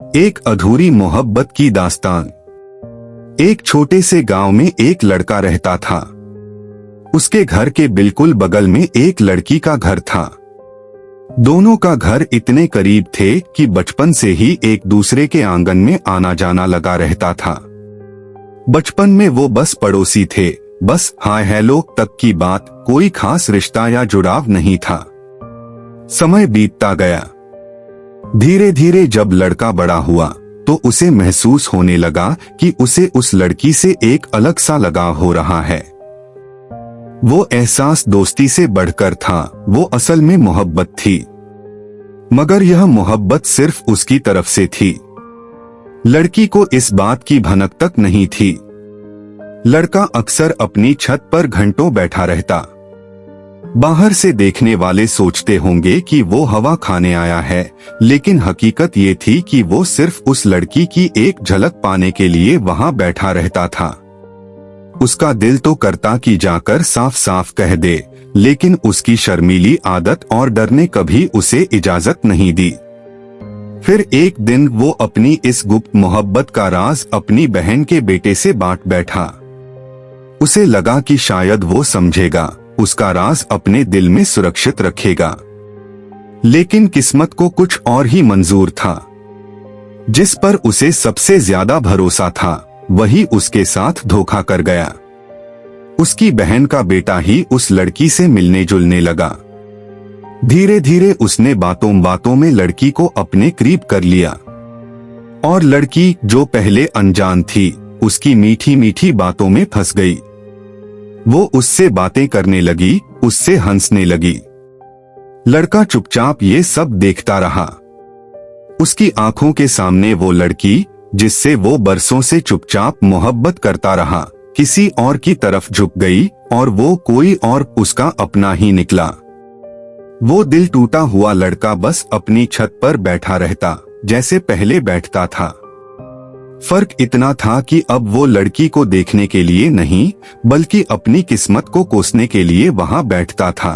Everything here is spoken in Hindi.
एक अधूरी मोहब्बत की दास्तान। एक छोटे से गांव में एक लड़का रहता था। उसके घर के बिल्कुल बगल में एक लड़की का घर था। दोनों का घर इतने करीब थे कि बचपन से ही एक दूसरे के आंगन में आना जाना लगा रहता था। बचपन में वो बस पड़ोसी थे, बस हाय हेलो तक की बात, कोई खास रिश्ता या जुड़ाव नहीं था। समय बीतता गया। धीरे धीरे जब लड़का बड़ा हुआ तो उसे महसूस होने लगा कि उसे उस लड़की से एक अलग सा लगाव हो रहा है। वो एहसास दोस्ती से बढ़कर था, वो असल में मोहब्बत थी। मगर यह मोहब्बत सिर्फ उसकी तरफ से थी। लड़की को इस बात की भनक तक नहीं थी। लड़का अक्सर अपनी छत पर घंटों बैठा रहता। बाहर से देखने वाले सोचते होंगे कि वो हवा खाने आया है, लेकिन हकीकत ये थी कि वो सिर्फ उस लड़की की एक झलक पाने के लिए वहां बैठा रहता था। उसका दिल तो करता कि जाकर साफ साफ कह दे, लेकिन उसकी शर्मीली आदत और डर ने कभी उसे इजाजत नहीं दी। फिर एक दिन वो अपनी इस गुप्त मोहब्बत का राज अपनी बहन के बेटे से बांट बैठा। उसे लगा कि शायद वो समझेगा, उसका राज अपने दिल में सुरक्षित रखेगा। लेकिन किस्मत को कुछ और ही मंजूर था। जिस पर उसे सबसे ज्यादा भरोसा था, वही उसके साथ धोखा कर गया। उसकी बहन का बेटा ही उस लड़की से मिलने जुलने लगा। धीरे धीरे उसने बातों बातों में लड़की को अपने करीब कर लिया। और लड़की, जो पहले अनजान थी, उसकी मीठी मीठी बातों में फंस गई। वो उससे बातें करने लगी, उससे हंसने लगी। लड़का चुपचाप ये सब देखता रहा। उसकी आंखों के सामने वो लड़की, जिससे वो बरसों से चुपचाप मोहब्बत करता रहा, किसी और की तरफ झुक गई और वो कोई और उसका अपना ही निकला। वो दिल टूटा हुआ लड़का बस अपनी छत पर बैठा रहता, जैसे पहले बैठता था। फर्क इतना था कि अब वो लड़की को देखने के लिए नहीं, बल्कि अपनी किस्मत को कोसने के लिए वहां बैठता था।